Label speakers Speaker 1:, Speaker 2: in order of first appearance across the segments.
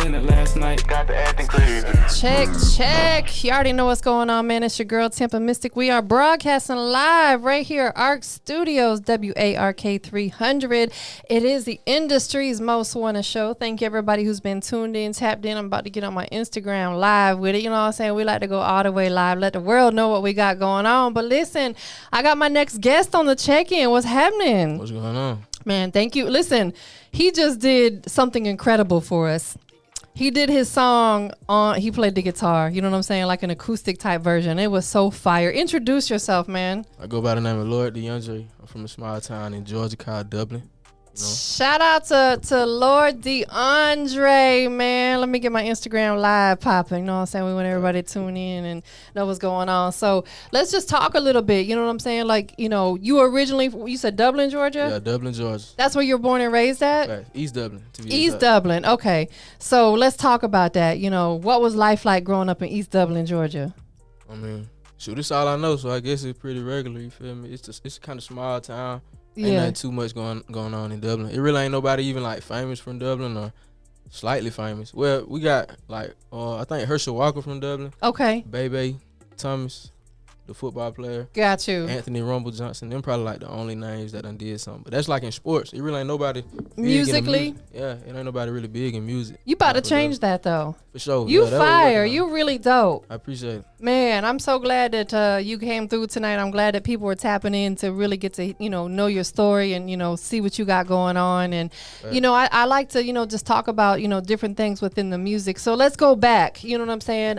Speaker 1: in it last night. Got the acting crazy.
Speaker 2: Check. You already know what's going on, man. It's your girl, Tampa Mystic. We are broadcasting live right here at ARK Studios, W-Ark 300. It is the industry's most wanted show. Thank you, everybody who's been tuned in, tapped in. I'm about to get on my Instagram live with it. You know what I'm saying? We like to go all the way live, let the world know what we got going on. But listen, I got my next guest on the check-in. What's happening?
Speaker 3: What's going on?
Speaker 2: Man, thank you. Listen, he just did something incredible for us. He did his song he played the guitar, you know what I'm saying? Like an acoustic type version. It was so fire. Introduce yourself, man.
Speaker 3: I go by the name of Lord Deandre. I'm from a small town in Georgia called Dublin. You know?
Speaker 2: Shout out to Lord Deandre, man. Let me get my Instagram live popping. You know what I'm saying? We want everybody to tune in and know what's going on. So let's just talk a little bit. You know what I'm saying? Like, you know, you said Dublin, Georgia?
Speaker 3: Yeah, Dublin, Georgia.
Speaker 2: That's where you were born and raised at?
Speaker 3: Right. East Dublin.
Speaker 2: East Dublin. Okay. So let's talk about that. You know, what was life like growing up in East Dublin, Georgia?
Speaker 3: I mean, shoot, this all I know, so I guess it's pretty regular, you feel me? It's kind of small town. Ain't nothing too much going on in Dublin. It really ain't nobody even like famous from Dublin or slightly famous. Well, we got like I think Herschel Walker from Dublin.
Speaker 2: Okay.
Speaker 3: Bebe Thomas, the football player.
Speaker 2: Got you.
Speaker 3: Anthony Rumble Johnson. Them probably like the only names that done did something. But that's like in sports. It really ain't nobody big
Speaker 2: musically.
Speaker 3: Yeah, it ain't nobody really big in music.
Speaker 2: You about to change that though.
Speaker 3: For sure.
Speaker 2: You fire. You really dope.
Speaker 3: I appreciate it.
Speaker 2: Man, I'm so glad that you came through tonight. I'm glad that people were tapping in to really get to, know your story and, see what you got going on. And, I like to, just talk about, different things within the music. So let's go back. You know what I'm saying?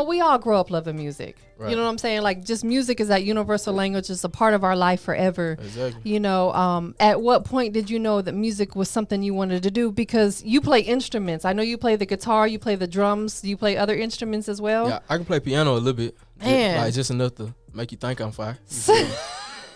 Speaker 2: We all grow up loving music. Right. You know what I'm saying? Like, just music is that universal language. It's a part of our life forever.
Speaker 3: Exactly.
Speaker 2: At what point did you know that music was something you wanted to do? Because you play instruments. I know you play the guitar, you play the drums, you play other instruments as well.
Speaker 3: Yeah, I can play piano a little bit.
Speaker 2: Man.
Speaker 3: Just enough to make you think I'm fire. Yeah.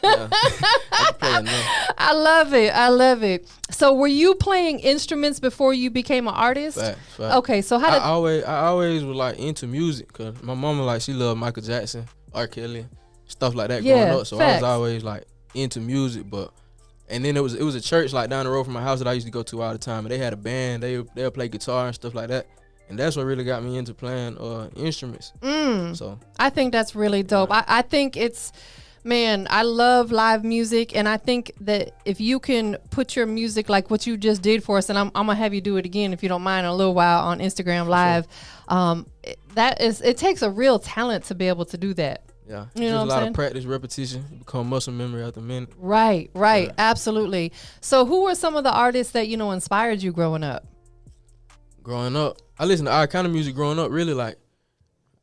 Speaker 3: I can play enough.
Speaker 2: I love it. So were you playing instruments before you became an artist?
Speaker 3: Fact.
Speaker 2: Okay, so how did
Speaker 3: I always was like into music because my mama she loved Michael Jackson, R. Kelly, stuff like that growing up. So
Speaker 2: facts.
Speaker 3: I was always like into music, and then it was a church like down the road from my house that I used to go to all the time, and they had a band. They'll play guitar and stuff like that. And that's what really got me into playing instruments. So
Speaker 2: I think that's really dope.
Speaker 3: Right.
Speaker 2: I think it's, man, I love live music, and I think that if you can put your music like what you just did for us, and I'm gonna have you do it again if you don't mind in a little while on Instagram Live.
Speaker 3: Sure.
Speaker 2: It takes a real talent to be able to do that.
Speaker 3: Yeah,
Speaker 2: you know
Speaker 3: just
Speaker 2: what
Speaker 3: a lot
Speaker 2: saying?
Speaker 3: of practice, repetition, become muscle memory after minute.
Speaker 2: Right,
Speaker 3: Yeah.
Speaker 2: absolutely. So who were some of the artists that inspired you growing up?
Speaker 3: Growing up, I listened to all kind of music growing up. Really, like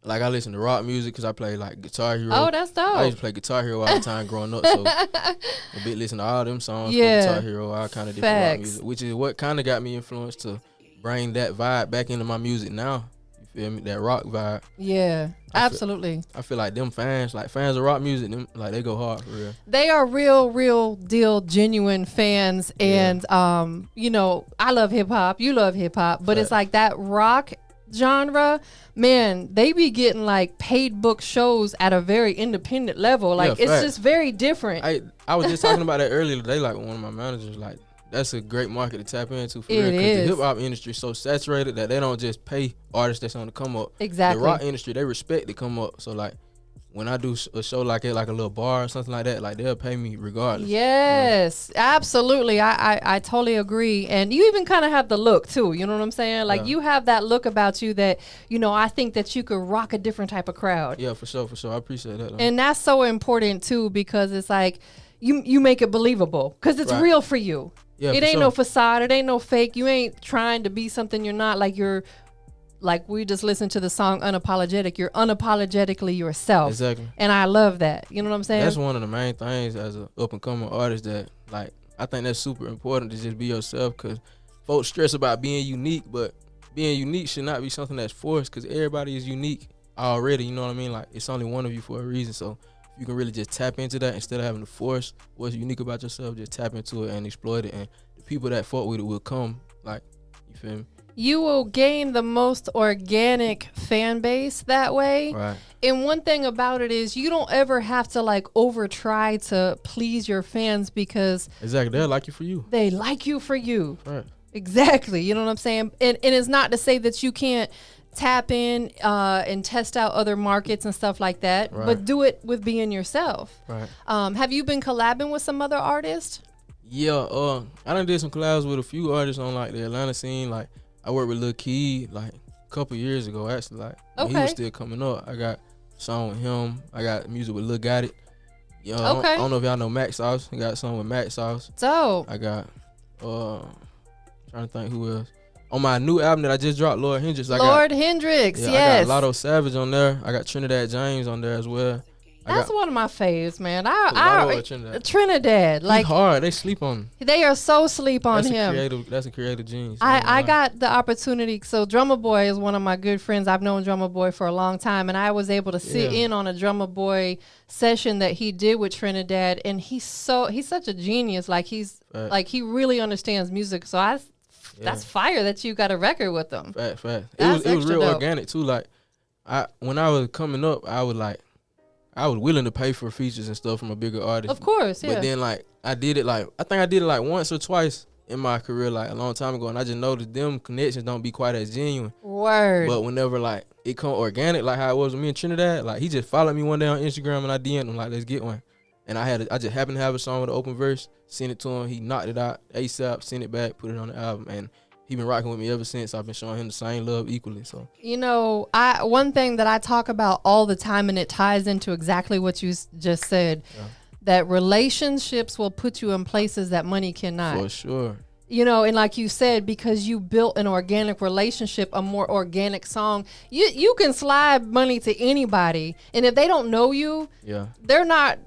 Speaker 3: I listened to rock music because I play like Guitar Hero.
Speaker 2: Oh, that's dope.
Speaker 3: I used to play Guitar Hero all the time growing up, so a bit listen to all them songs.
Speaker 2: Yeah.
Speaker 3: From Guitar Hero, all kind of different rock
Speaker 2: Facts.
Speaker 3: music, which is what kind of got me influenced to bring that vibe back into my music now. You feel me? That rock vibe.
Speaker 2: Yeah, absolutely.
Speaker 3: I feel like them fans of rock music, them like they go hard for real.
Speaker 2: They are real deal, genuine fans, and I love hip hop. You love hip hop, but it's like that rock genre. Man, they be getting like paid book shows at a very independent level. Like it's just very different.
Speaker 3: I was just talking about that earlier today. Like one of my managers, like that's a great market to tap into for real. Because the hip hop industry is so saturated that they don't just pay artists that's on the come up.
Speaker 2: Exactly.
Speaker 3: The rock industry, they respect the come up. So like when I do a show like it, like a little bar or something like that, like they'll pay me regardless.
Speaker 2: Yes, absolutely. I totally agree. And you even kind of have the look too. You know what I'm saying? Like you have that look about you that, I think that you could rock a different type of crowd.
Speaker 3: Yeah, for sure. I appreciate that.
Speaker 2: And that's so important too, because it's like you make it believable because it's real for you.
Speaker 3: Yeah,
Speaker 2: it ain't no facade. It ain't no fake. You ain't trying to be something you're not. Like we just listened to the song Unapologetic. You're unapologetically yourself.
Speaker 3: Exactly.
Speaker 2: And I love that. You know what I'm saying?
Speaker 3: That's one of the main things as an up and coming artist that like I think that's super important to just be yourself because folks stress about being unique, but being unique should not be something that's forced because everybody is unique already. You know what I mean? Like it's only one of you for a reason. So you can really just tap into that instead of having to force what's unique about yourself. Just tap into it and exploit it, and the people that fought with it will come. Like, you feel me?
Speaker 2: You will gain the most organic fan base that way.
Speaker 3: Right.
Speaker 2: And one thing about it is you don't ever have to like over try to please your fans because
Speaker 3: exactly, they like you for you.
Speaker 2: They like you for you.
Speaker 3: Right.
Speaker 2: Exactly. You know what I'm saying? And it's not to say that you can't tap in and test out other markets and stuff like that,
Speaker 3: Right.
Speaker 2: but do it with being yourself.
Speaker 3: Right.
Speaker 2: Have you been collabing with some other artists?
Speaker 3: Yeah, I done did some collabs with a few artists on like the Atlanta scene. Like I worked with Lil Key like a couple years ago, actually. Like when he was still coming up. I got a song with him. I got music with Lil Got It. Yeah, I don't know if y'all know Max Sauce. I got a song with Max Sauce.
Speaker 2: So
Speaker 3: I got trying to think who else. On my new album that I just dropped, Lord Hendricks. I got
Speaker 2: Hendricks,
Speaker 3: I
Speaker 2: yes.
Speaker 3: got Lotto Savage on there. I got Trinidad James on there as well.
Speaker 2: That's one of my faves, man.
Speaker 3: Trinidad.
Speaker 2: Like
Speaker 3: he hard. They sleep on him.
Speaker 2: They are so sleep on him.
Speaker 3: That's a creative genius.
Speaker 2: I got the opportunity. So Drummer Boy is one of my good friends. I've known Drummer Boy for a long time, and I was able to sit in on a Drummer Boy session that he did with Trinidad, and he's such a genius. Like like he really understands music. So that's fire that you got a record with them.
Speaker 3: Fact. It was real
Speaker 2: dope.
Speaker 3: organic too. Like when I was coming up, I was willing to pay for features and stuff from a bigger artist.
Speaker 2: Of course, yeah.
Speaker 3: But then like I think I did it like once or twice in my career, like a long time ago, and I just noticed them connections don't be quite as genuine.
Speaker 2: Word.
Speaker 3: But whenever like it come organic, like how it was with me and Trinidad, like he just followed me one day on Instagram and I DM'd him like, let's get one. And I just happened to have a song with an open verse, sent it to him, he knocked it out ASAP, sent it back, put it on the album, and he been rocking with me ever since. I've been showing him the same love equally. So
Speaker 2: one thing that I talk about all the time, and it ties into exactly what you just said, that relationships will put you in places that money cannot.
Speaker 3: For sure.
Speaker 2: And like you said, because you built an organic relationship, a more organic song, you can slide money to anybody, and if they don't know you, they're not.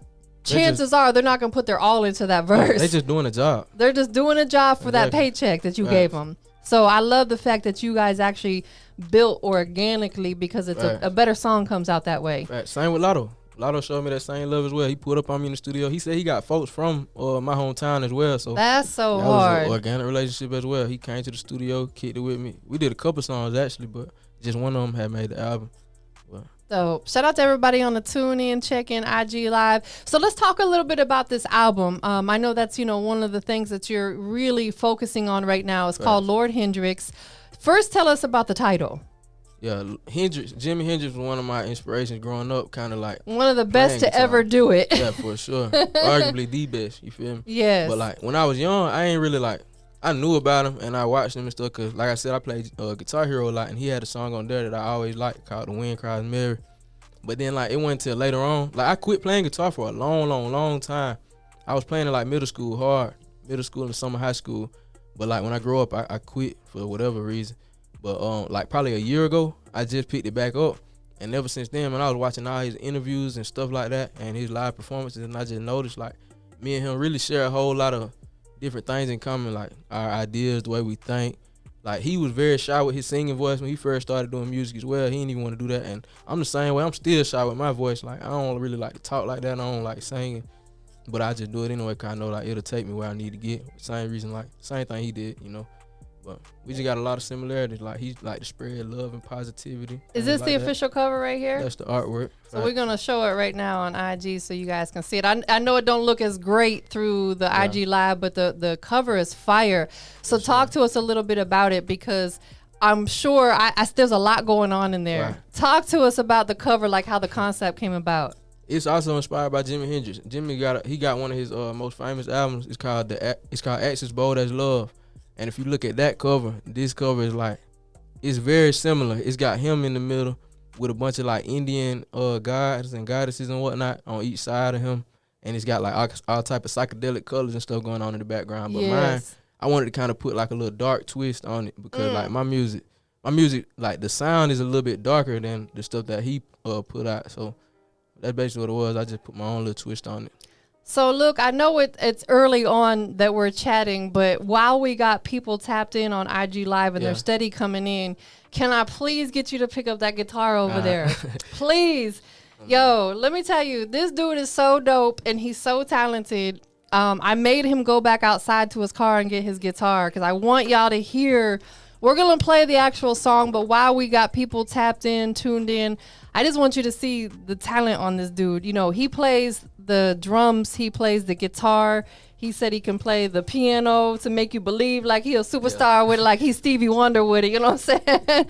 Speaker 2: Chances are they're not gonna put their all into that verse.
Speaker 3: They just doing a job.
Speaker 2: They're just doing a job for that paycheck that you gave them. So I love the fact that you guys actually built organically, because it's a better song comes out that way.
Speaker 3: Same with Lotto. Lotto showed me that same love as well. He pulled up on me in the studio. He said he got folks from my hometown as well. So
Speaker 2: that's so
Speaker 3: that
Speaker 2: hard.
Speaker 3: was an organic relationship as well. He came to the studio, kicked it with me. We did a couple songs actually, but just one of them had made the album.
Speaker 2: So shout out to everybody on the tune in, check in, IG Live. So let's talk a little bit about this album. I know that's, one of the things that you're really focusing on right now. It's called Lord Hendricks. First, tell us about the title.
Speaker 3: Yeah, Jimi Hendrix was one of my inspirations growing up, kind of like
Speaker 2: one of the best to ever do it.
Speaker 3: Yeah, for sure. Arguably the best, you feel me?
Speaker 2: Yes.
Speaker 3: But like when I was young, I ain't really I knew about him and I watched him and stuff, because like I said, I played Guitar Hero a lot, and he had a song on there that I always liked called The Wind Cries Mary. But then like it went till later on, like I quit playing guitar for a long time. I was playing in like middle school and summer high school, but like when I grew up, I quit for whatever reason. But like probably a year ago, I just picked it back up, and ever since then, man, I was watching all his interviews and stuff like that, and his live performances, and I just noticed like me and him really share a whole lot of different things in common, like our ideas, the way we think. Like he was very shy with his singing voice when he first started doing music as well. He didn't even want to do that, and I'm the same way. I'm still shy with my voice. Like I don't really like to talk like that. I don't like singing, but I just do it anyway, cause I know like it'll take me where I need to get. Same reason, like same thing he did, But we just got a lot of similarities. Like he like to spread love and positivity.
Speaker 2: Is this the official cover right here?
Speaker 3: That's the artwork.
Speaker 2: So we're gonna show it right now on IG so you guys can see it. I know it don't look as great through the IG Live, but the cover is fire. So talk to us a little bit about it, because I'm sure there's a lot going on in there. Right. Talk to us about the cover, like how the concept came about.
Speaker 3: It's also inspired by Jimi Hendrix. Jimmy got one of his most famous albums. It's called Acts as Bold as Love. And if you look at that cover, this cover is like, it's very similar. It's got him in the middle with a bunch of like Indian gods and goddesses and whatnot on each side of him. And it's got like all type of psychedelic colors and stuff going on in the background. But mine, I wanted to kind of put like a little dark twist on it, because like my music, like the sound is a little bit darker than the stuff that he put out. So that's basically what it was. I just put my own little twist on it.
Speaker 2: So look, I know it's early on that we're chatting, but while we got people tapped in on IG Live and they're steady coming in, can I please get you to pick up that guitar over there? Please. Yo, let me tell you, this dude is so dope and he's so talented. I made him go back outside to his car and get his guitar, because I want y'all to hear we're going to play the actual song, but while we got people tapped in, tuned in, I just want you to see the talent on this dude. You know, he plays the drums, he plays the guitar. He said he can play the piano to make you believe like he a superstar with it, like he's Stevie Wonder with it, you know what I'm saying?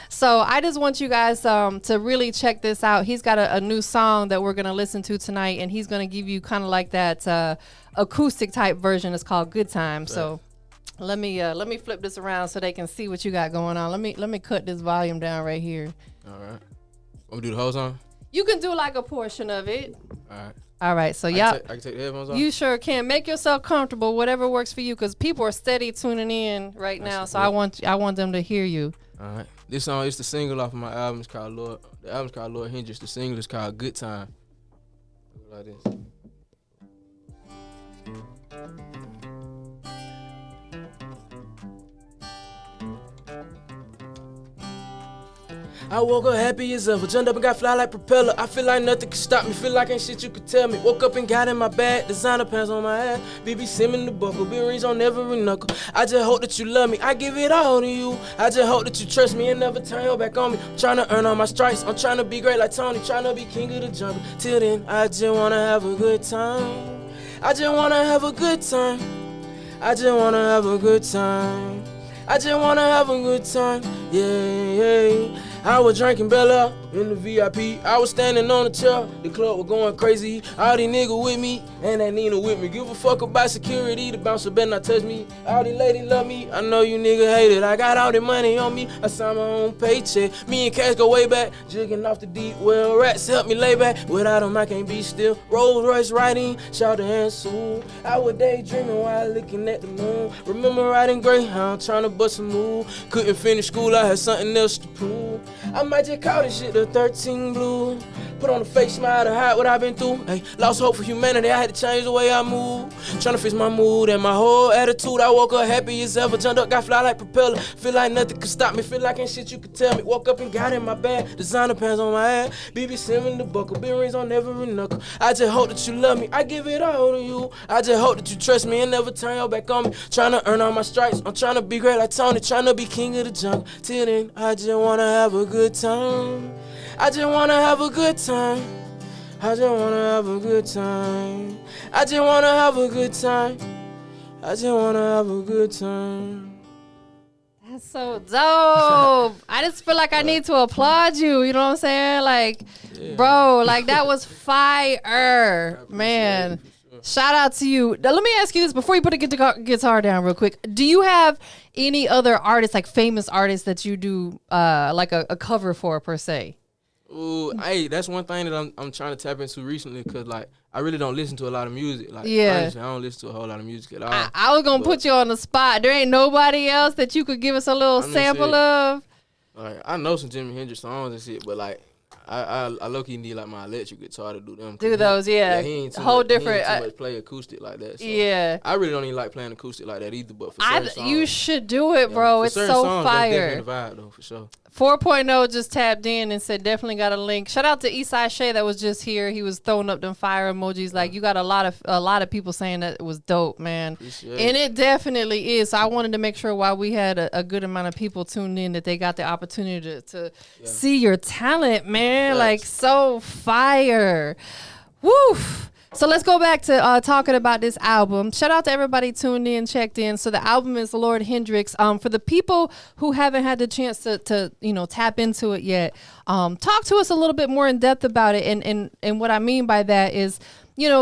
Speaker 2: So I just want you guys to really check this out. He's got a new song that we're going to listen to tonight, and he's going to give you kind of like that acoustic type version. It's called Good Time. So let me flip this around so they can see what you got going on. Let me cut this volume down right here.
Speaker 3: All right. Want me to do the whole song?
Speaker 2: You can do like a portion of it.
Speaker 3: All right.
Speaker 2: All right, so y'all,
Speaker 3: I can take the headphones off?
Speaker 2: you sure can. Make yourself comfortable, whatever works for you, because people are steady tuning in right now. So I want them to hear you.
Speaker 3: All right. This song is the single off of my album. It's called Lord. The album's called Lord Hendricks. The single is called Good Time. Like this. I woke up happy as ever, jumped up and got fly like propeller. I feel like nothing can stop me, feel like ain't shit you could tell me. Woke up and got in my bag, designer pants on my ass, BB Simmons the buckle, big rings on every knuckle. I just hope that you love me, I give it all to you. I just hope that you trust me and never turn your back on me. I'm trying to earn all my stripes, I'm trying to be great like Tony, trying to be king of the jungle. Till then, I just wanna have a good time. I just wanna have a good time. I just wanna have a good time. I just wanna have a good time, yeah. I was drinking Bella in the VIP. I was standing on the chair, the club was going crazy. All these niggas with me, and that Nina with me. Give a fuck about security, the bouncer better not touch me. All these ladies love me, I know you niggas hate it. I got all the money on me, I signed my own paycheck. Me and Cash go way back, jigging off the deep well. Rats help me lay back, without them I can't be still. Rolls Royce riding, shout to Hansel. I was daydreaming while looking at the moon. Remember riding Greyhound, trying to bust a move. Couldn't finish school, I had something else to prove. I might just call this shit the 13 blue. Put on a fake smile to hide what I've been through. Hey, lost hope for humanity, I had to change the way I move. Tryna fix my mood and my whole attitude. I woke up happy as ever, jumped up, got fly like propeller. Feel like nothing could stop me, feel like ain't shit you could tell me. Woke up and got in my bag, designer pants on my ass, BB Simmons the buckle, big rings on every knuckle. I just hope that you love me, I give it all to you. I just hope that you trust me and never turn your back on me. Tryna earn all my stripes, I'm tryna be great like Tony, tryna be king of the jungle. Till then, I just wanna have a good time. I just wanna have a good time. I just wanna have a good time. I just wanna have a good time. I just wanna have a good time.
Speaker 2: That's so dope. I just feel like I need to applaud you. You know what I'm saying? Like, bro, like that was fire, man. Shout out to you. Now, let me ask you this before you put the guitar down real quick. Do you have any other artists, like famous artists, that you do like a cover for per se?
Speaker 3: Ooh, hey, that's one thing that I'm trying to tap into recently, because like I really don't listen to a lot of music. Like, honestly, I don't listen to a whole lot of music at all.
Speaker 2: I was gonna put you on the spot. There ain't nobody else that you could give us a little sample of.
Speaker 3: Like, I know some Jimi Hendrix songs and shit, but like I low-key need like my electric guitar to do them.
Speaker 2: Do those, yeah.
Speaker 3: He ain't too
Speaker 2: whole
Speaker 3: much,
Speaker 2: different.
Speaker 3: He ain't too much play acoustic like that. So
Speaker 2: yeah.
Speaker 3: I really don't even like playing acoustic like that either. But for certain songs,
Speaker 2: you should do it, bro. It's so
Speaker 3: songs,
Speaker 2: fire.
Speaker 3: That's definitely the vibe though, for sure.
Speaker 2: 4.0 just tapped in and said definitely got a link. Shout out to Eastside Shay that was just here. He was throwing up them fire emojis. Like, you got a lot of people saying that it was dope, man. And it definitely is. So I wanted to make sure while we had a good amount of people tuned in that they got the opportunity to see your talent, man. Like, so fire. Woof. So let's go back to talking about this album. Shout out to everybody tuned in, checked in. So the album is Lord Hendricks. For the people who haven't had the chance to tap into it yet, talk to us a little bit more in depth about it. And what I mean by that is,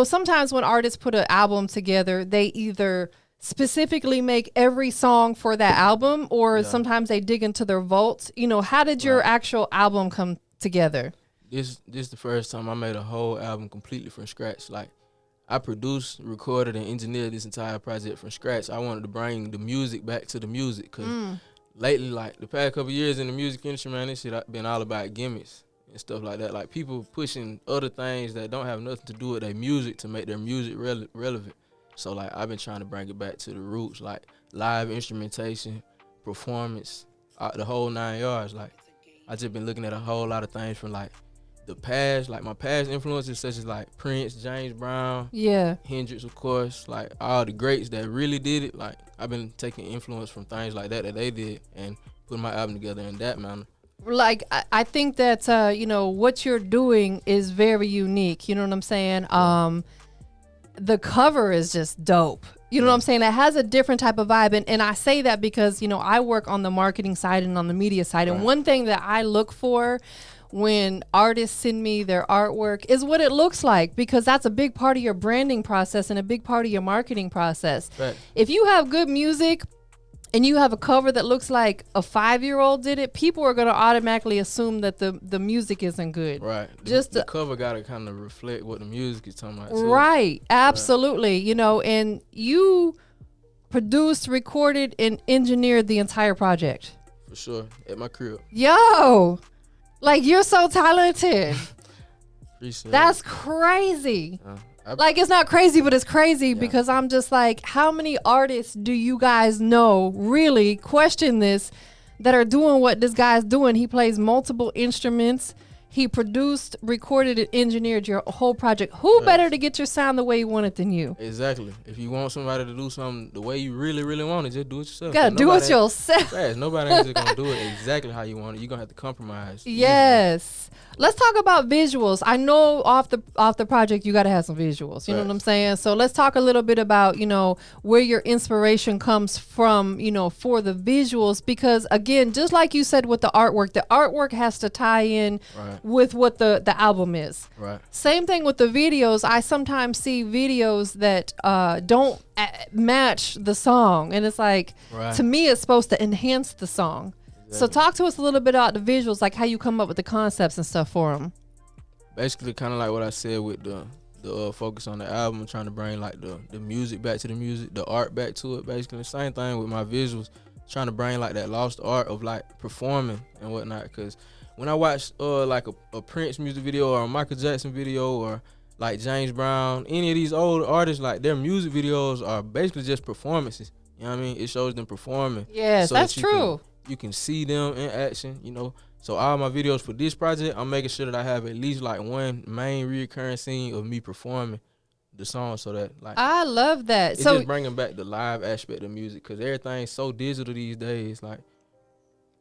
Speaker 2: sometimes when artists put an album together, they either specifically make every song for that album, or sometimes they dig into their vaults. How did your actual album come together?
Speaker 3: This the first time I made a whole album completely from scratch. Like, I produced, recorded, and engineered this entire project from scratch. I wanted to bring the music back to the music, because lately, like the past couple years in the music industry, man, this shit been all about gimmicks and stuff like that. Like, people pushing other things that don't have nothing to do with their music to make their music relevant. So like, I've been trying to bring it back to the roots, like live instrumentation, performance, the whole 9 yards. Like, I just been looking at a whole lot of things from like the past, like my past influences such as like Prince, James Brown,
Speaker 2: Yeah.
Speaker 3: Hendricks, of course, like all the greats that really did it. Like I've been taking influence from things like that they did and putting my album together in that manner.
Speaker 2: Like I think that what you're doing is very unique. You know what I'm saying? The cover is just dope. You know what I'm saying? It has a different type of vibe. And I say that because, I work on the marketing side and on the media side. And one thing that I look for when artists send me their artwork is what it looks like, because that's a big part of your branding process and a big part of your marketing process.
Speaker 3: Right.
Speaker 2: If you have good music and you have a cover that looks like a 5-year-old did it, people are going to automatically assume that the music isn't good.
Speaker 3: Right.
Speaker 2: Just
Speaker 3: the cover got to kind of reflect what the music is talking about, too.
Speaker 2: Right. Absolutely. And you produced, recorded, and engineered the entire project.
Speaker 3: For sure. At my crib.
Speaker 2: Yo, like, you're so talented.
Speaker 3: Appreciate
Speaker 2: That's
Speaker 3: it.
Speaker 2: crazy. Like, it's not crazy, but it's crazy because I'm just like, how many artists do you guys know really question this that are doing what this guy's doing? He plays multiple instruments. He produced, recorded, and engineered your whole project. Who better to get your sound the way you want it than you?
Speaker 3: Exactly. If you want somebody to do something the way you really, really want it, just do it yourself.
Speaker 2: You gotta do it yourself.
Speaker 3: Nobody else is gonna do it exactly how you want it. You're gonna have to compromise.
Speaker 2: Yes. Let's talk about visuals. I know off the project you gotta have some visuals. You know what I'm saying? So let's talk a little bit about, where your inspiration comes from, for the visuals, because again, just like you said with the artwork has to tie in with what the album is.
Speaker 3: Right.
Speaker 2: Same thing with the videos. I sometimes see videos that don't match the song, and it's like, to me, it's supposed to enhance the song. So talk to us a little bit about the visuals, like how you come up with the concepts and stuff for them.
Speaker 3: Basically, kind of like what I said with the focus on the album, trying to bring like the music back to the music, the art back to it. Basically, the same thing with my visuals, trying to bring like that lost art of like performing and whatnot. Because when I watch like a Prince music video or a Michael Jackson video or like James Brown, any of these old artists, like their music videos are basically just performances. You know what I mean? It shows them performing.
Speaker 2: Yes, that's true.
Speaker 3: You can see them in action, So all my videos for this project, I'm making sure that I have at least like one main reoccurring scene of me performing the song, so that like
Speaker 2: I love that.
Speaker 3: It's
Speaker 2: so
Speaker 3: just bringing back the live aspect of music, because everything's so digital these days. Like,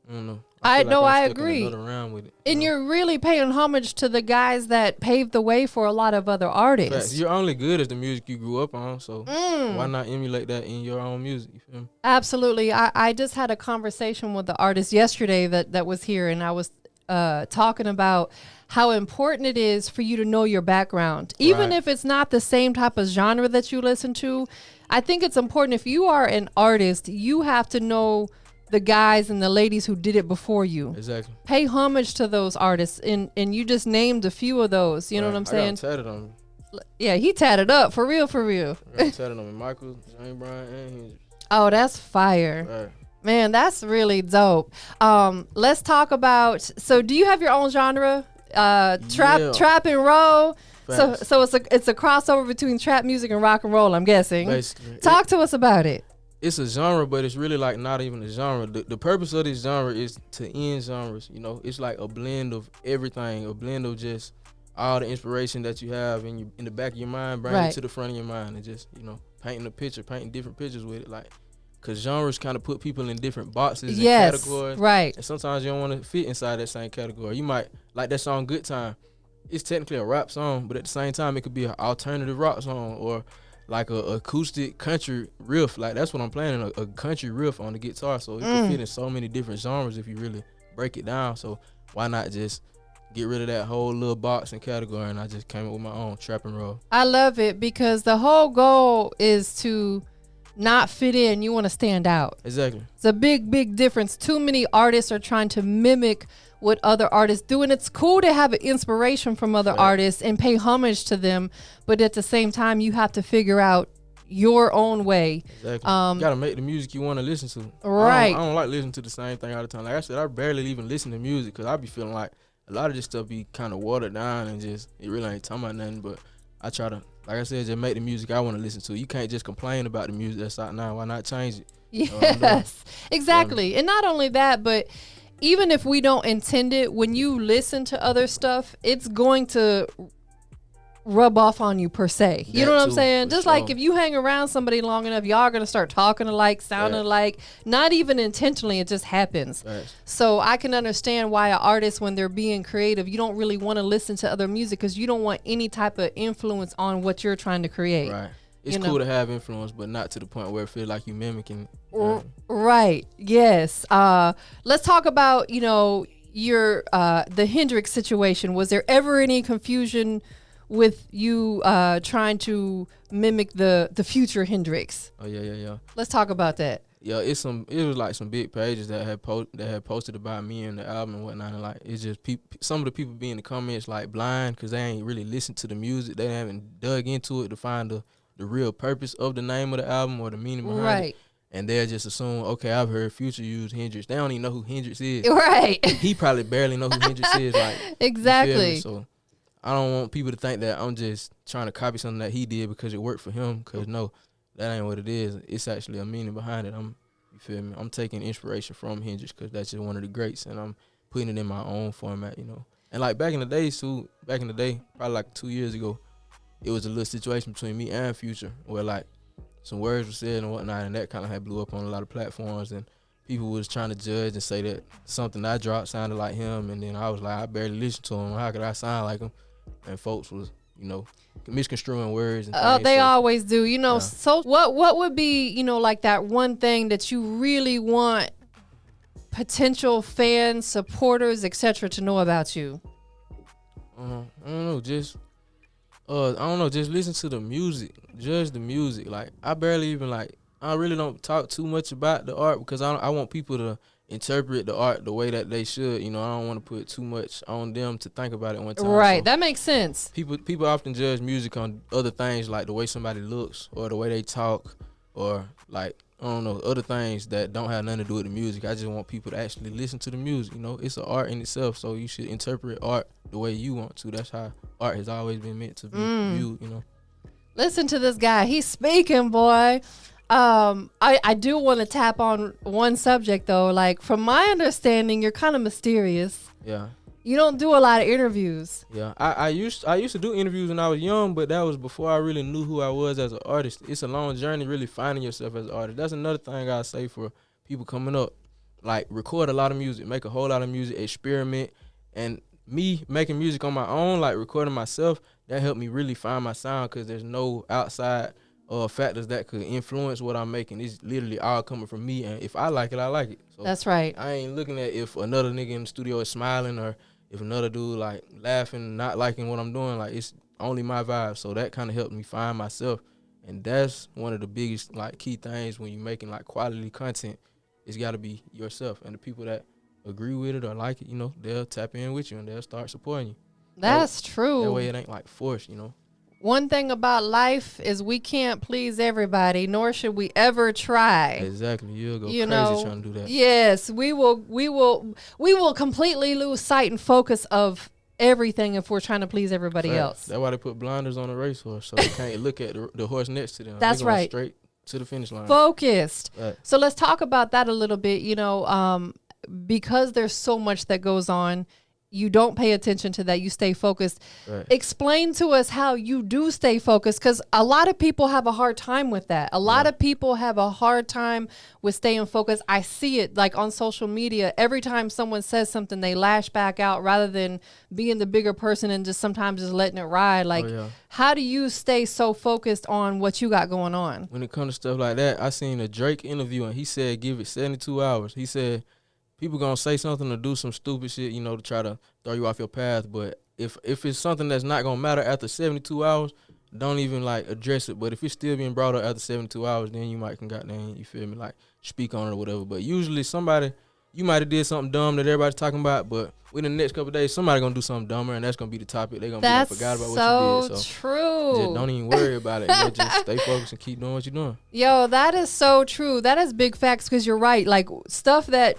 Speaker 3: I don't know.
Speaker 2: I agree.
Speaker 3: With it,
Speaker 2: and you're really paying homage to the guys that paved the way for a lot of other artists.
Speaker 3: You're only good as the music you grew up on, so why not emulate that in your own music? You feel me?
Speaker 2: Absolutely. I just had a conversation with the artist yesterday that was here, and I was talking about how important it is for you to know your background. Even if it's not the same type of genre that you listen to, I think it's important. If you are an artist, you have to know the guys and the ladies who did it before you.
Speaker 3: Exactly.
Speaker 2: Pay homage to those artists, and you just named a few of those. You know what I'm saying?
Speaker 3: I got tatted on me.
Speaker 2: Yeah, he tatted up for real.
Speaker 3: I got tatted on me. Michael, James Brown, and Hendricks.
Speaker 2: Oh, that's fire.
Speaker 3: Right.
Speaker 2: Man, that's really dope. Let's talk about. So, do you have your own genre? Trap and roll.
Speaker 3: Facts.
Speaker 2: So it's a crossover between trap music and rock and roll, I'm guessing.
Speaker 3: Basically.
Speaker 2: Talk to us about it.
Speaker 3: It's a genre, but it's really like not even a genre. The purpose of this genre is to end genres. It's like a blend of everything, a blend of just all the inspiration that you have in the back of your mind, bring it to the front of your mind, and just painting a picture, painting different pictures with it. Like, cause genres kind of put people in different boxes and categories.
Speaker 2: Right.
Speaker 3: And sometimes you don't want to fit inside that same category. You might like that song "Good Time." It's technically a rap song, but at the same time, it could be an alternative rock song or like a acoustic country riff. Like, that's what I'm playing, a country riff on the guitar. So it can fit in so many different genres if you really break it down. So why not just get rid of that whole little box and category? And I just came up with my own trap and roll.
Speaker 2: I love it because the whole goal is to not fit in. You want to stand out.
Speaker 3: Exactly.
Speaker 2: It's a big difference. Too many artists are trying to mimic what other artists do, and it's cool to have an inspiration from other artists and pay homage to them, but at the same time you have to figure out your own way.
Speaker 3: Exactly. You gotta make the music you want to listen to.
Speaker 2: Right.
Speaker 3: I don't like listening to the same thing all the time. Like I said, I barely even listen to music because I be feeling like a lot of this stuff be kind of watered down and just it really ain't talking about nothing. But I try to, like I said, just make the music I want to listen to. You can't just complain about the music that's out now. Why not change it?
Speaker 2: Yes, exactly. And not only that, but even if we don't intend it, when you listen to other stuff, it's going to rub off on you per se. You know what I'm saying? Just like if you hang around somebody long enough, y'all are going to start talking alike, sounding alike, not even intentionally, it just happens. So I can understand why an artist, when they're being creative, you don't really want to listen to other music because you don't want any type of influence on what you're trying to create.
Speaker 3: Right. It's cool to have influence, but not to the point where it feels like you mimicking.
Speaker 2: Right. Yes. Let's talk about, your the Hendrix situation. Was there ever any confusion with you trying to mimic the future Hendrix?
Speaker 3: Oh yeah.
Speaker 2: Let's talk about that.
Speaker 3: Yeah, it was like some big pages that had posted about me and the album and whatnot, and like it's just some of the people be in the comments like blind because they ain't really listened to the music, they haven't dug into it to find the real purpose of the name of the album or the meaning behind it. And they'll just assume, okay, I've heard Future use Hendrix. They don't even know who Hendrix is.
Speaker 2: Right.
Speaker 3: He probably barely know who Hendrix is. Like,
Speaker 2: exactly.
Speaker 3: So I don't want people to think that I'm just trying to copy something that he did because it worked for him. Because no, that ain't what it is. It's actually a meaning behind it. You feel me? I'm taking inspiration from Hendrix because that's just one of the greats, and I'm putting it in my own format, And like back in the day, probably like 2 years ago, it was a little situation between me and Future where like some words were said and whatnot, and that kind of had blew up on a lot of platforms, and people was trying to judge and say that something I dropped sounded like him, and then I was like, I barely listened to him. How could I sound like him? And folks was, misconstruing words. And things,
Speaker 2: they always do, Yeah. So what would be, like that one thing that you really want potential fans, supporters, etc. to know about you?
Speaker 3: I don't know, just listen to the music, judge the music. Like I really don't talk too much about the art because I want people to interpret the art the way that they should. I don't want to put too much on them to think about it one time.
Speaker 2: Right,
Speaker 3: so
Speaker 2: that makes sense.
Speaker 3: People often judge music on other things like the way somebody looks or the way they talk or like, I don't know, other things that don't have nothing to do with the music. I just want people to actually listen to the music. It's an art in itself, so you should interpret art the way you want to. That's how art has always been meant to be viewed,
Speaker 2: Listen to this guy. He's speaking, boy. I do want to tap on one subject though. Like from my understanding, you're kind of mysterious.
Speaker 3: Yeah.
Speaker 2: You don't do a lot of interviews.
Speaker 3: Yeah, I used to do interviews when I was young, but that was before I really knew who I was as an artist. It's a long journey really finding yourself as an artist. That's another thing I say for people coming up. Like record a lot of music, make a whole lot of music, experiment. And me making music on my own, like recording myself, that helped me really find my sound because there's no outside factors that could influence what I'm making. It's literally all coming from me, and if I like it, I like it. So
Speaker 2: that's right.
Speaker 3: I ain't looking at if another nigga in the studio is smiling or if another dude like laughing, not liking what I'm doing. Like it's only my vibe. So that kind of helped me find myself, and that's one of the biggest like key things when you're making like quality content. It's got to be yourself, and the people that agree with it or like it, they'll tap in with you and they'll start supporting you.
Speaker 2: That's true.
Speaker 3: That way it ain't like forced,
Speaker 2: One thing about life is we can't please everybody, nor should we ever try.
Speaker 3: Exactly. You'll go crazy trying to do that.
Speaker 2: Yes, we will completely lose sight and focus of everything if we're trying to please everybody else.
Speaker 3: That's why they put blinders on a racehorse, so they can't look at the horse next to them.
Speaker 2: That's right.
Speaker 3: Straight to the finish line.
Speaker 2: Focused.
Speaker 3: Right.
Speaker 2: So let's talk about that a little bit. Because there's so much that goes on, you don't pay attention to that. You stay focused.
Speaker 3: Right.
Speaker 2: Explain to us how you do stay focused, because a lot of people have a hard time with that. A lot of people have a hard time with staying focused. I see it like on social media. Every time someone says something, they lash back out rather than being the bigger person and just sometimes just letting it ride. Like, how do you stay so focused on what you got going on?
Speaker 3: When it comes to stuff like that, I seen a Drake interview and he said, give it 72 hours. He said, people gonna say something or do some stupid shit, to try to throw you off your path. But if it's something that's not gonna matter after 72 hours, don't even like address it. But if it's still being brought up after 72 hours, then you might can goddamn, you feel me, like speak on it or whatever. But usually you might have did something dumb that everybody's talking about, but within the next couple of days, somebody gonna do something dumber, and that's gonna be the topic. They gonna be like, forgot about what you did. So
Speaker 2: true.
Speaker 3: Just don't even worry about it. Just stay focused and keep doing what you're doing.
Speaker 2: Yo, that is so true. That is big facts, because you're right. Like stuff that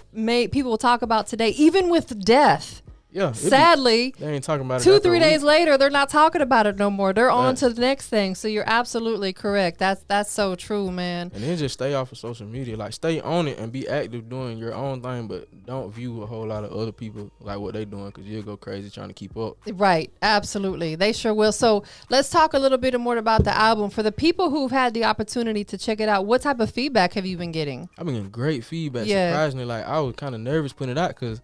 Speaker 2: people talk about today, even with death.
Speaker 3: Yeah.
Speaker 2: Sadly,
Speaker 3: They ain't talking about it.
Speaker 2: 2-3 days later, they're not talking about it no more. They're on
Speaker 3: Right.
Speaker 2: to the next thing. So you're absolutely correct. That's so true, man.
Speaker 3: And then just stay off of social media. Like, stay on it and be active doing your own thing, but don't view a whole lot of other people, like, what they doing, because you'll go crazy trying to keep up.
Speaker 2: Right. Absolutely. They sure will. So let's talk a little bit more about the album. For the people who've had the opportunity to check it out, what type of feedback have you been getting?
Speaker 3: I've been getting great feedback.
Speaker 2: Yeah.
Speaker 3: Surprisingly, like, I was kind of nervous putting it out because,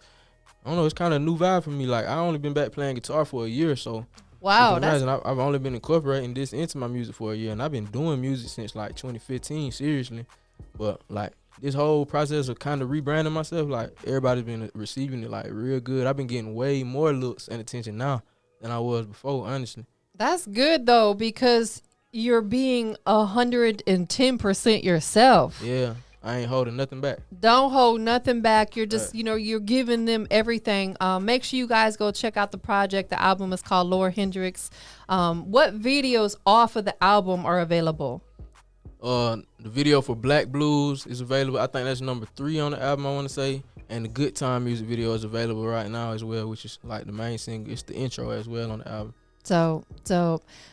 Speaker 3: I don't know, it's kind of a new vibe for me. Like, I only been back playing guitar for a year or so.
Speaker 2: Wow.
Speaker 3: You can imagine, I've only been incorporating this into my music for a year, and I've been doing music since like 2015, seriously. But like, this whole process of kind of rebranding myself, like, everybody's been receiving it like real good. I've been getting way more looks and attention now than I was before, honestly.
Speaker 2: That's good though, because you're being 110% yourself.
Speaker 3: Yeah, I ain't holding nothing back.
Speaker 2: Don't hold nothing back. You're just, you're giving them everything. Make sure you guys go check out the project. The album is called Lord Hendricks. What videos off of the album are available?
Speaker 3: The video for Black Blues is available. I think that's number 3 on the album, I want to say. And the Good Time music video is available right now as well, which is like the main single. It's the intro as well on the album.
Speaker 2: Dope.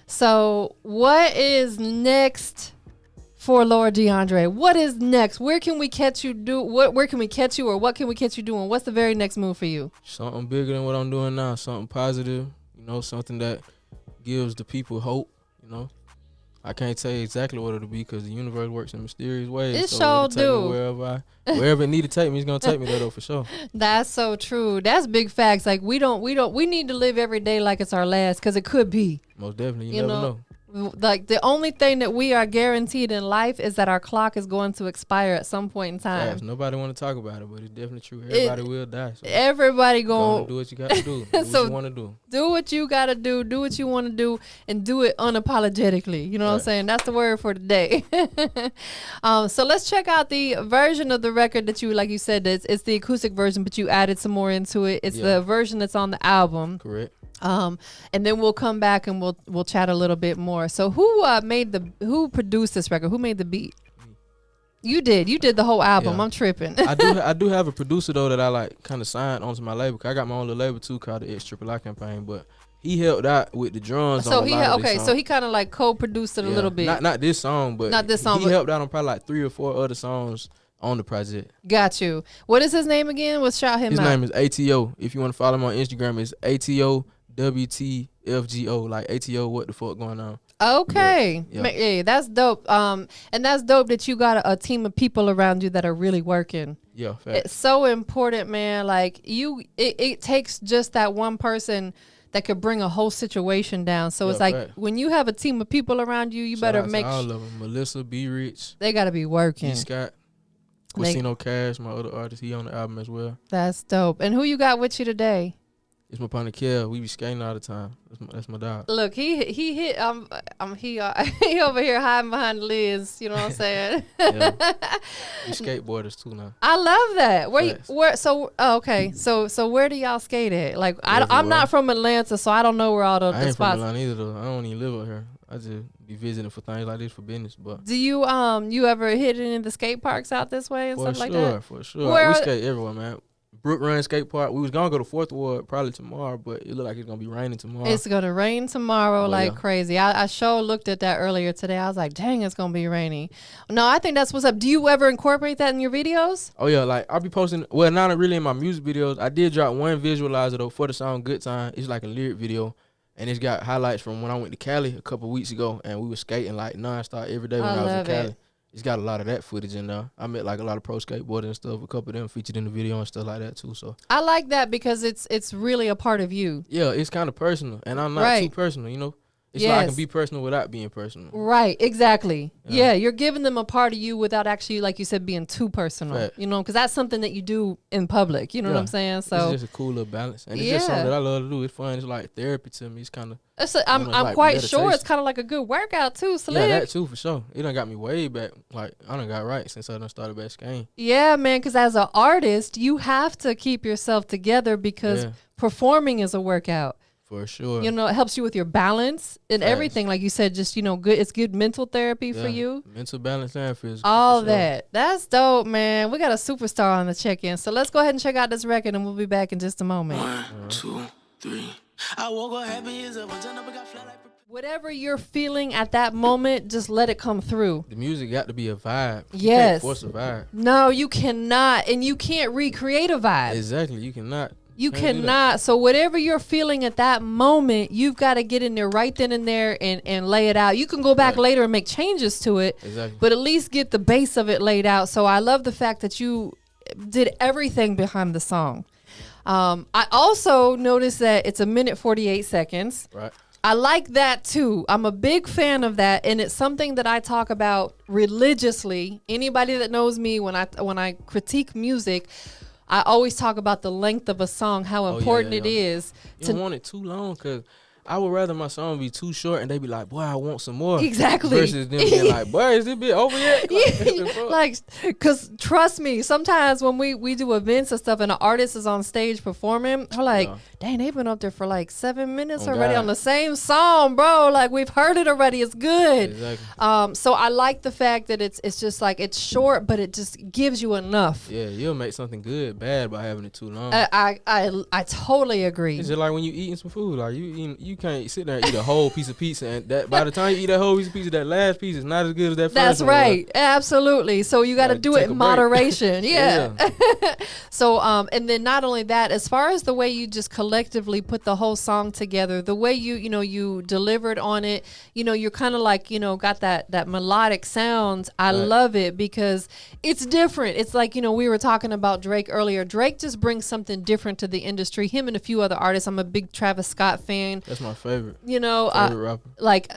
Speaker 2: So what is next for Lord Deandre? What is next? Where can we catch you where can we catch you, or what can we catch you doing? What's the very next move for you?
Speaker 3: Something bigger than what I'm doing now, something positive, something that gives the people hope, I can't tell you exactly what it'll be because the universe works in mysterious ways.
Speaker 2: It
Speaker 3: so
Speaker 2: sure
Speaker 3: it'll take me wherever it need to take me, it's gonna take me there though, for sure.
Speaker 2: That's so true. That's big facts. Like, we need to live every day like it's our last, because it could be.
Speaker 3: Most definitely, you never know.
Speaker 2: Like, the only thing that we are guaranteed in life is that our clock is going to expire at some point in time.
Speaker 3: Yes, nobody want to talk about it, but it's definitely true. Everybody will die. So
Speaker 2: everybody
Speaker 3: going to do what you got to do. Do
Speaker 2: so
Speaker 3: what you want to do.
Speaker 2: Do what you got to do. Do what you want to do, and do it unapologetically. You know what I'm saying? That's the word for today. So let's check out the version of the record that you, like you said, it's the acoustic version, but you added some more into it. It's the version that's on the album.
Speaker 3: Correct.
Speaker 2: And then we'll come back and we'll chat a little bit more. So who produced this record? Who made the beat? You did the whole album. I'm tripping.
Speaker 3: I do have a producer though that I like kind of signed onto my label. 'Cause I got my own little label too called the XIII campaign, but he helped out with the drums.
Speaker 2: So
Speaker 3: on
Speaker 2: so he kind of like co-produced it a little bit.
Speaker 3: Not this song, but he helped out on probably like 3 or 4 other songs on the project.
Speaker 2: Got you. What is his name again? Let's shout him out.
Speaker 3: His name is ATO. If you want to follow him on Instagram, it's ATO WTFGO, like ATO, what the fuck going on?
Speaker 2: Okay.
Speaker 3: Yeah.
Speaker 2: Yeah, that's dope. And that's dope that you got a team of people around you that are really working.
Speaker 3: Yeah, fact.
Speaker 2: It's so important, man. Like, it takes just that one person that could bring a whole situation down. So it's like, when you have a team of people around you, you better make
Speaker 3: all of them. Melissa, B Rich,
Speaker 2: they got to be working.
Speaker 3: E Scott, Quasino Cash, my other artist, he on the album as well.
Speaker 2: That's dope. And who you got with you today?
Speaker 3: It's my partner Kel. We be skating all the time. That's my dog.
Speaker 2: Look, he hit he over here hiding behind the lids. You know what I'm saying?
Speaker 3: Yeah. We skateboarders too now.
Speaker 2: I love that. Okay. So where do y'all skate at? Like, I'm not from Atlanta, so I don't know where all the
Speaker 3: I ain't
Speaker 2: spots.
Speaker 3: from Atlanta either though. I don't even live out here. I just be visiting for things like this for business. But
Speaker 2: do you ever hit any of the skate parks out this way and stuff like that?
Speaker 3: For sure. We skate everywhere, man. Brook Run Skate Park. We was gonna go to 4th Ward probably tomorrow, but it look like it's gonna be raining tomorrow.
Speaker 2: It's gonna rain tomorrow crazy. I sure looked at that earlier today. I was like, dang, it's gonna be rainy. No, I think that's what's up. Do you ever incorporate that in your videos?
Speaker 3: Oh yeah, like I'll be posting. Well, not really in my music videos. I did drop one visualizer though for the song "Good Time." It's like a lyric video, and it's got highlights from when I went to Cali a couple weeks ago, and we were skating like nonstop every day when I was in Cali. It's got a lot of that footage in there. I met like a lot of pro skateboarders and stuff. A couple of them featured in the video and stuff like that too. So
Speaker 2: I like that because it's really a part of you.
Speaker 3: Yeah, it's kind of personal, and I'm not too personal. It's like I can be personal without being personal.
Speaker 2: Right, exactly. Yeah, you're giving them a part of you without actually, like you said, being too personal. Right. Because that's something that you do in public. You know what I'm saying? So
Speaker 3: it's just a cool little balance, and it's just something that I love to do. It's fun. It's like therapy to me. It's kind of.
Speaker 2: I'm quite sure it's kind of like a good workout too, Slick.
Speaker 3: Yeah, that too for sure. It done got me way back. Like I done got right since I done started back skating.
Speaker 2: Yeah, man. Because as an artist, you have to keep yourself together because performing is a workout.
Speaker 3: For sure.
Speaker 2: You know, it helps you with your balance and
Speaker 3: Facts.
Speaker 2: everything. Like you said, just, you know, good. It's good mental therapy for you.
Speaker 3: Mental balance and physical.
Speaker 2: All
Speaker 3: for sure.
Speaker 2: that. That's dope, man. We got a superstar on the check-in. So let's go ahead and check out this record, and we'll be back in just a moment.
Speaker 1: 1, 2, 3. I woke up happy as ever. Turned up and got flat like.
Speaker 2: Whatever you're feeling at that moment, just let it come through.
Speaker 3: The music got to be a vibe. You
Speaker 2: Yes.
Speaker 3: can't force a vibe.
Speaker 2: No, you cannot. And you can't recreate a vibe.
Speaker 3: Exactly. You cannot.
Speaker 2: You
Speaker 3: Can't do that.
Speaker 2: cannot. So whatever you're feeling at that moment, you've got to get in there right then and there and lay it out. You can go back
Speaker 3: Right.
Speaker 2: later and make changes to it,
Speaker 3: Exactly.
Speaker 2: but at least get the base of it laid out. So I love the fact that you did everything behind the song. I also noticed that it's 1:48.
Speaker 3: Right.
Speaker 2: I like that too. I'm a big fan of that, and it's something that I talk about religiously. Anybody that knows me, when I critique music, I always talk about the length of a song, how important it is.
Speaker 3: You don't want it too long, because I would rather my song be too short and they be like, boy, I want some more.
Speaker 2: Exactly.
Speaker 3: Versus them being like, boy, is this bit over yet?
Speaker 2: Like, because trust me, sometimes when we do events and stuff and an artist is on stage performing, we're like, dang, they've been up there for like 7 minutes already on the same song, bro. Like, we've heard it already. It's good.
Speaker 3: Exactly.
Speaker 2: So I like the fact that it's just like, it's short, but it just gives you enough.
Speaker 3: Yeah, you'll make something good bad by having it too long.
Speaker 2: I totally agree.
Speaker 3: It's just like when you eating some food. Like, you can't sit there and eat a whole piece of pizza, and that by the time you eat that whole piece of pizza, that last piece is not as good as that first one.
Speaker 2: That's right. Absolutely. So you got to do it in moderation. Yeah. So, and then not only that, as far as the way you just collectively put the whole song together, the way you delivered on it, you're kind of like, got that melodic sound. I love it because it's different. It's like, we were talking about Drake earlier. Drake just brings something different to the industry. Him and a few other artists. I'm a big Travis Scott fan.
Speaker 3: That's my favorite.
Speaker 2: Favorite
Speaker 3: rapper.
Speaker 2: Like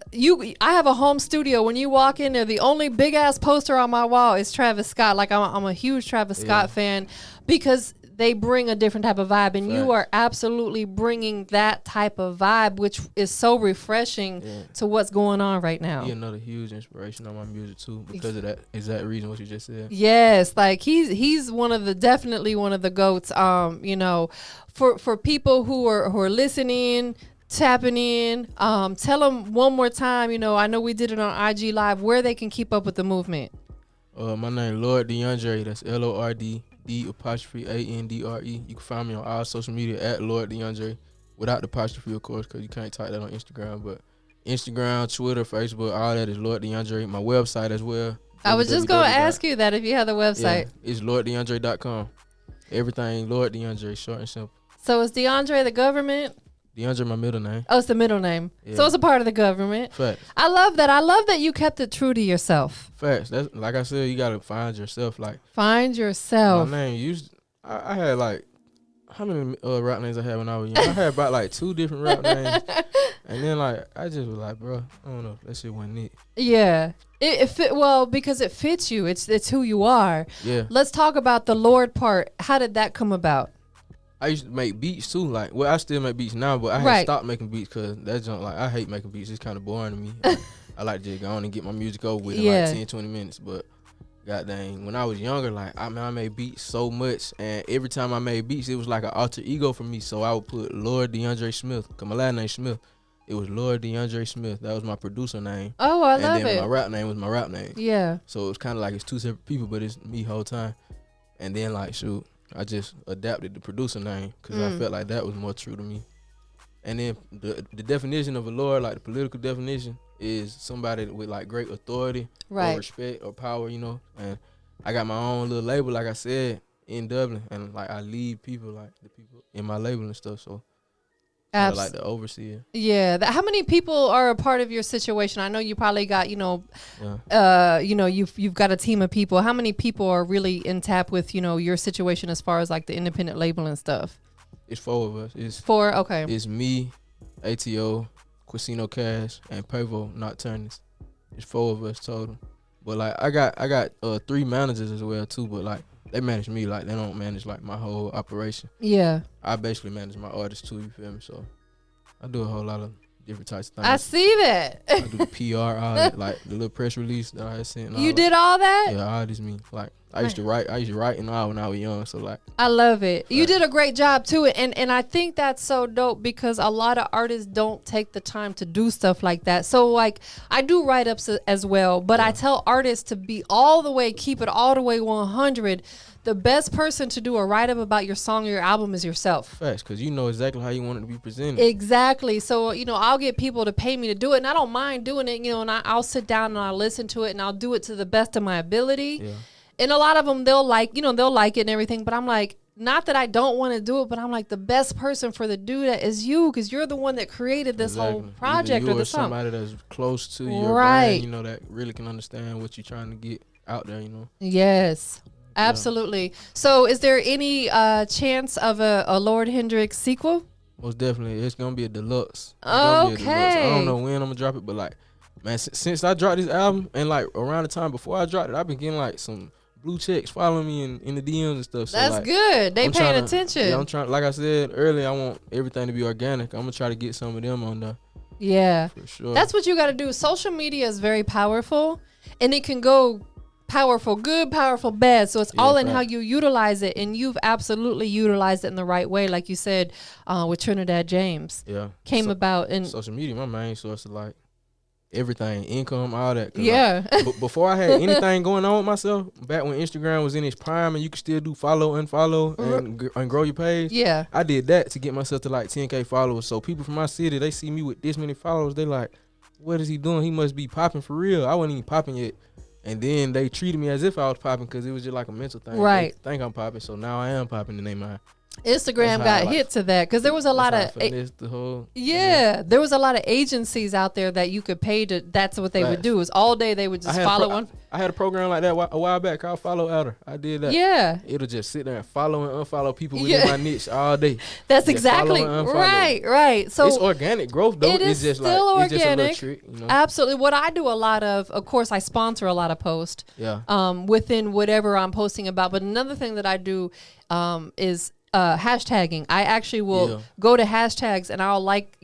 Speaker 2: I have a home studio. When you walk in there, the only big ass poster on my wall is Travis Scott. Like I'm a huge Travis Scott fan because they bring a different type of vibe, and you are absolutely bringing that type of vibe, which is so refreshing to what's going on right now.
Speaker 3: He another huge inspiration on my music too, because of that exact reason what you just said.
Speaker 2: Yes, like he's definitely one of the GOATs. For people who are listening, tapping in, tell them one more time, I know we did it on IG Live, where they can keep up with the movement.
Speaker 3: My name Lord Deandre. That's LORD D''ANDRE. You can find me on all social media at Lord Deandre, without the apostrophe, of course, because you can't type that on Instagram. But Instagram, Twitter, Facebook, all that is Lord Deandre. My website as well.
Speaker 2: I was just going to ask you that if you have the website.
Speaker 3: Yeah, it's LordDeandre.com. Everything Lord Deandre, short and simple.
Speaker 2: So is Deandre the government?
Speaker 3: Deandre, my middle name.
Speaker 2: Oh, it's the middle name.
Speaker 3: Yeah.
Speaker 2: So it's a part of the government.
Speaker 3: Facts.
Speaker 2: I love that. I love that you kept it true to yourself.
Speaker 3: Facts. That's, like I said, you gotta find yourself. Like,
Speaker 2: find yourself.
Speaker 3: My name used. I had like, how many rap names I had when I was young? I had about like 2 different rap names, and then like I just was like, bro, I don't know, that shit wasn't it.
Speaker 2: Yeah. It fit well because it fits you. It's who you are.
Speaker 3: Yeah.
Speaker 2: Let's talk about the Lord part. How did that come about?
Speaker 3: I used to make beats too. Like, well, I still make beats now, but I had stopped making beats because that junk, like, I hate making beats. It's kind of boring to me. Like, I like to just go on and get my music over with in like 10, 20 minutes. But god dang, when I was younger, like, I made beats so much, and every time I made beats, it was like an alter ego for me. So I would put Lord Deandre Smith, because my last name Smith. It was Lord Deandre Smith. That was my producer name.
Speaker 2: Oh, I love it.
Speaker 3: And then my rap name was my rap name.
Speaker 2: Yeah.
Speaker 3: So it was kind of like it's 2 separate people, but it's me whole time. And then, like, shoot, I just adapted the producer name because I felt like that was more true to me. And then the definition of a Lord, like the political definition, is somebody with like great authority or respect or power, And I got my own little label, like I said, in Dublin, and like I lead people, like the people in my label and stuff. So like the overseer.
Speaker 2: Yeah. How many people are a part of your situation? I know you probably got, you've got a team of people. How many people are really in tap with, your situation as far as like the independent label and stuff?
Speaker 3: It's 4 of us. It's
Speaker 2: 4. Okay.
Speaker 3: It's me, ATO, Quasino Cash, and Pavo Nocturnus. It's 4 of us total. But like I got 3 managers as well too. But like they manage me. Like they don't manage like my whole operation.
Speaker 2: Yeah.
Speaker 3: I basically manage my artists too. You feel me? So I do a whole lot of different types of things.
Speaker 2: I see that.
Speaker 3: I do the PR, all that, like the little press release that I had sent. And
Speaker 2: You
Speaker 3: all
Speaker 2: did all that?
Speaker 3: Yeah, all this me. Like I used to write and all when I was young. So like
Speaker 2: I love it. You did a great job too, and I think that's so dope because a lot of artists don't take the time to do stuff like that. So like I do write-ups as well, but I tell artists to be all the way, keep it all the way 100. The best person to do a write-up about your song or your album is yourself.
Speaker 3: facts, because you know exactly how you want it to be presented.
Speaker 2: Exactly. So, I'll get people to pay me to do it, and I don't mind doing it, and I'll sit down and I'll listen to it, and I'll do it to the best of my ability. Yeah. And a lot of them, they'll like it and everything, but I'm like, not that I don't want to do it, but I'm like, the best person for the do that is you, because you're the one that created this whole project or the song.
Speaker 3: Somebody that's close to your brand, that really can understand what you're trying to get out there,
Speaker 2: Yes. Absolutely. So is there any chance of a Lord Hendricks sequel?
Speaker 3: Most definitely. It's going to be a deluxe.
Speaker 2: Okay.
Speaker 3: I don't know when I'm going to drop it, but like, man, since I dropped this album and like around the time before I dropped it, I've been getting like some blue checks following me in the DMs and stuff. So
Speaker 2: that's
Speaker 3: like,
Speaker 2: good. They paying attention.
Speaker 3: Yeah, I'm trying, like I said earlier, I want everything to be organic. I'm going to try to get some of them on there.
Speaker 2: Yeah.
Speaker 3: For sure.
Speaker 2: That's what you got to do. Social media is very powerful, and it can go powerful good, powerful bad, so it's all in how you utilize it, and you've absolutely utilized it in the right way, like you said with Trinidad James. Came about in
Speaker 3: social media. My main source of like everything, income, all that.
Speaker 2: Yeah.
Speaker 3: Like, before I had anything going on with myself, back when Instagram was in its prime and you could still do follow, unfollow, and grow your page.
Speaker 2: Yeah,
Speaker 3: I did that to get myself to like 10K followers. So people from my city, they see me with this many followers, they like, what is he doing? He must be popping for real. I wasn't even popping yet. And then they treated me as if I was popping because it was just like a mental thing.
Speaker 2: Right.
Speaker 3: They think I'm popping, so now I am popping and they mind.
Speaker 2: Instagram got hit to that because there was a lot of there was a lot of agencies out there that you could pay to. That's what they would do is all day they would just follow one.
Speaker 3: I had a program like that a while back called Follow Outer. I did that.
Speaker 2: Yeah,
Speaker 3: it'll just sit there and follow and unfollow people within my niche all day.
Speaker 2: That's exactly right. So
Speaker 3: it's organic growth though.
Speaker 2: It's just
Speaker 3: still
Speaker 2: like
Speaker 3: organic.
Speaker 2: It's just a little trick, Absolutely. What I do a lot of course, I sponsor a lot of posts.
Speaker 3: Yeah.
Speaker 2: Within whatever I'm posting about, but another thing that I do is hashtagging. I actually will go to hashtags and I'll like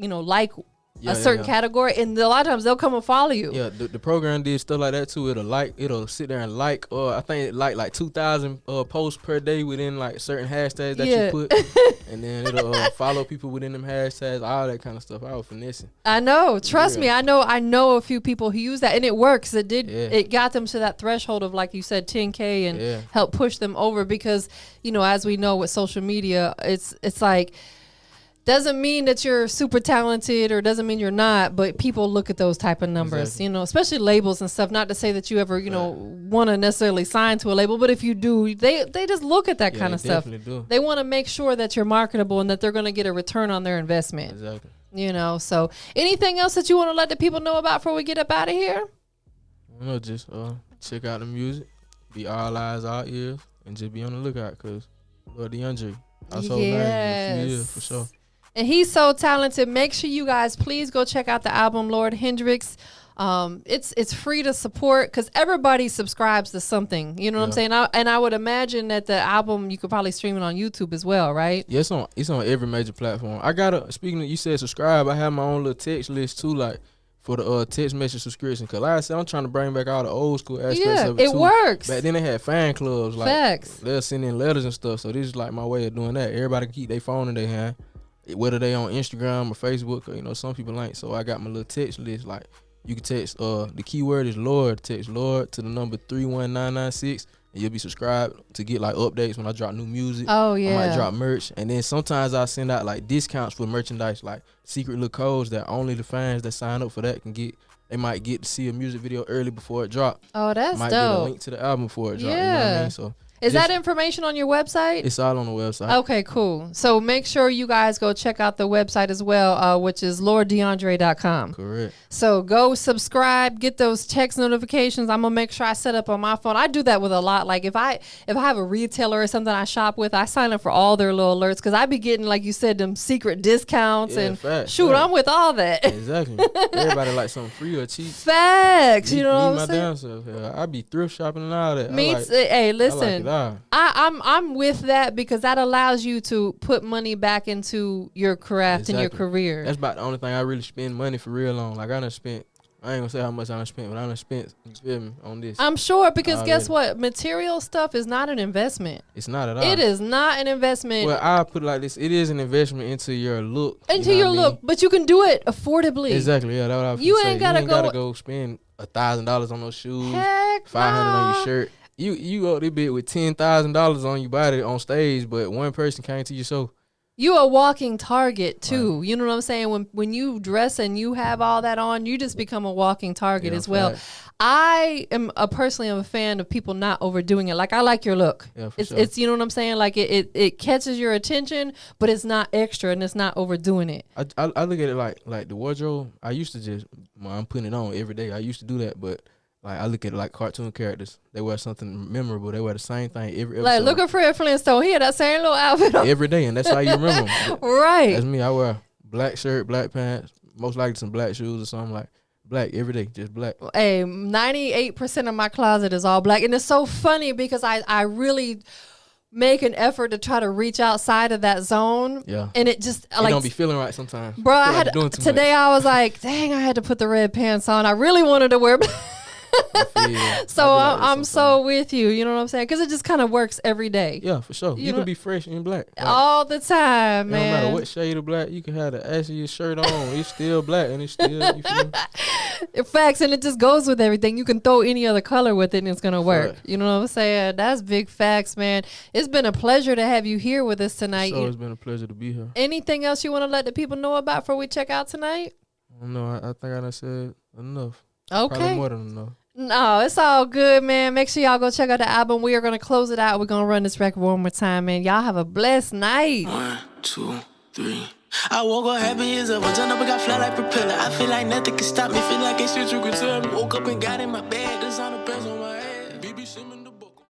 Speaker 2: a certain category, and a lot of times they'll come and follow you.
Speaker 3: Yeah, the program did stuff like that too. It'll sit there and like, I think it like 2,000 posts per day within like certain hashtags that you put, and then it'll follow people within them hashtags, all that kind of stuff. I was finessing.
Speaker 2: I know. Trust me, I know a few people who use that, and it works. It did. It got them to that threshold of, like you said, 10K, and helped push them over because as we know with social media, it's like. Doesn't mean that you're super talented or doesn't mean you're not, but people look at those type of numbers, especially labels and stuff. Not to say that you ever, want to necessarily sign to a label, but if you do, they just look at that kind of stuff.
Speaker 3: Do.
Speaker 2: They want to make sure that you're marketable and that they're going to get a return on their investment.
Speaker 3: Exactly.
Speaker 2: So anything else that you want to let the people know about before we get up out of here?
Speaker 3: Just check out the music, be all eyes, all ears, and just be on the lookout because Deandre, I saw that in a few years for sure.
Speaker 2: And he's so talented. Make sure you guys please go check out the album Lord Hendricks. It's free to support because everybody subscribes to something. You know what I'm saying? I would imagine that the album you could probably stream it on YouTube as well, right?
Speaker 3: Yeah, it's on every major platform. I got speaking of, you said subscribe. I have my own little text list too, like for the text message subscription. Cause like I said, I'm trying to bring back all the old school aspects of it too.
Speaker 2: It works.
Speaker 3: Back then they had fan clubs, like
Speaker 2: Facts.
Speaker 3: They'll send in letters and stuff. So this is like my way of doing that. Everybody can keep their phone in their hand. Whether they on Instagram or Facebook, or some people ain't. So I got my little text list. Like you can text the keyword is Lord. Text Lord to the number 31996, and you'll be subscribed to get like updates when I drop new music.
Speaker 2: Oh yeah.
Speaker 3: I might drop merch, and then sometimes I send out like discounts for merchandise, like secret little codes that only the fans that sign up for that can get. They might get to see a music video early before it drop.
Speaker 2: Oh, that's
Speaker 3: might
Speaker 2: dope.
Speaker 3: get a link to the album before it drop.
Speaker 2: Yeah.
Speaker 3: You know what I mean? So.
Speaker 2: Is that information on your website?
Speaker 3: It's all on the website.
Speaker 2: Okay, cool. So make sure you guys go check out the website as well, which is LordDeandre.com.
Speaker 3: Correct.
Speaker 2: So go subscribe, get those text notifications. I'm gonna make sure I set up on my phone. I do that with a lot. Like if I have a retailer or something I shop with, I sign up for all their little alerts because I be getting, like you said, them secret discounts and I'm with all that.
Speaker 3: Exactly. Everybody like something free or cheap.
Speaker 2: Facts. You know what I'm saying?
Speaker 3: Damn self. I be thrift shopping and all that.
Speaker 2: Hey, listen.
Speaker 3: desire.
Speaker 2: I'm with that because that allows you to put money back into your craft and your career.
Speaker 3: That's about the only thing I really spend money for real on. Like I done spent. I ain't gonna say how much I done spent, but I done spent, you feel me, on this.
Speaker 2: I'm sure because guess what? Material stuff is not an investment.
Speaker 3: It's not at all.
Speaker 2: It is not an investment.
Speaker 3: Well, I put it like this. It is an investment into your look.
Speaker 2: Into your look, but you can do it affordably.
Speaker 3: Exactly, yeah. That's what I was
Speaker 2: You
Speaker 3: saying.
Speaker 2: ain't gotta
Speaker 3: go spend $1,000 on those shoes,
Speaker 2: Heck
Speaker 3: $500 on your shirt. You up this bit with $10,000 on your body on stage, but one person came to your show.
Speaker 2: You a walking target too. Right. You know what I'm saying? When you dress and you have all that on, you just become a walking target as well. Right. I am personally a fan of people not overdoing it. Like I like your look.
Speaker 3: Yeah,
Speaker 2: it's you know what I'm saying? Like it catches your attention, but it's not extra and it's not overdoing it.
Speaker 3: I look at it like the wardrobe. I used to just I'm putting it on every day. I used to do that, but like I look at it like cartoon characters. They wear something memorable. They wear the same thing every episode.
Speaker 2: Like look at Fred Flintstone. He had that same little outfit on
Speaker 3: every day, and that's how you remember him.
Speaker 2: Right.
Speaker 3: That's me. I wear black shirt, black pants, most likely some black shoes or something like black every day, just black.
Speaker 2: Hey, 98% of my closet is all black, and it's so funny because I really make an effort to try to reach outside of that zone.
Speaker 3: Yeah.
Speaker 2: And it just
Speaker 3: like don't be feeling right sometimes.
Speaker 2: Bro, I had today I was like, dang, I had to put the red pants on. I really wanted to wear so I'm so with you. You know what I'm saying? Because it just kind of works every day.
Speaker 3: Yeah, for sure. You can be fresh in black.
Speaker 2: Like, all the time, man.
Speaker 3: No matter what shade of black, you can have the ass of your shirt on. It's still black and it's still, you feel me?
Speaker 2: Facts, and it just goes with everything. You can throw any other color with it and it's going to work. Right. You know what I'm saying? That's big facts, man. It's been a pleasure to have you here with us tonight.
Speaker 3: So it's been a pleasure to be here.
Speaker 2: Anything else you want to let the people know about before we check out tonight?
Speaker 3: No, I think I done said enough.
Speaker 2: Okay.
Speaker 3: Probably more than enough.
Speaker 2: No, it's all good, man. Make sure y'all go check out the album. We are going to close it out. We're going to run this record one more time, man. Y'all have a blessed night.
Speaker 1: 1, 2, 3. I woke up happy as ever. Turned up and got fly like propeller. I feel like nothing can stop me. Feel like it's shit you could tell me. Woke up and got in my bed. This on the pants on my head. BB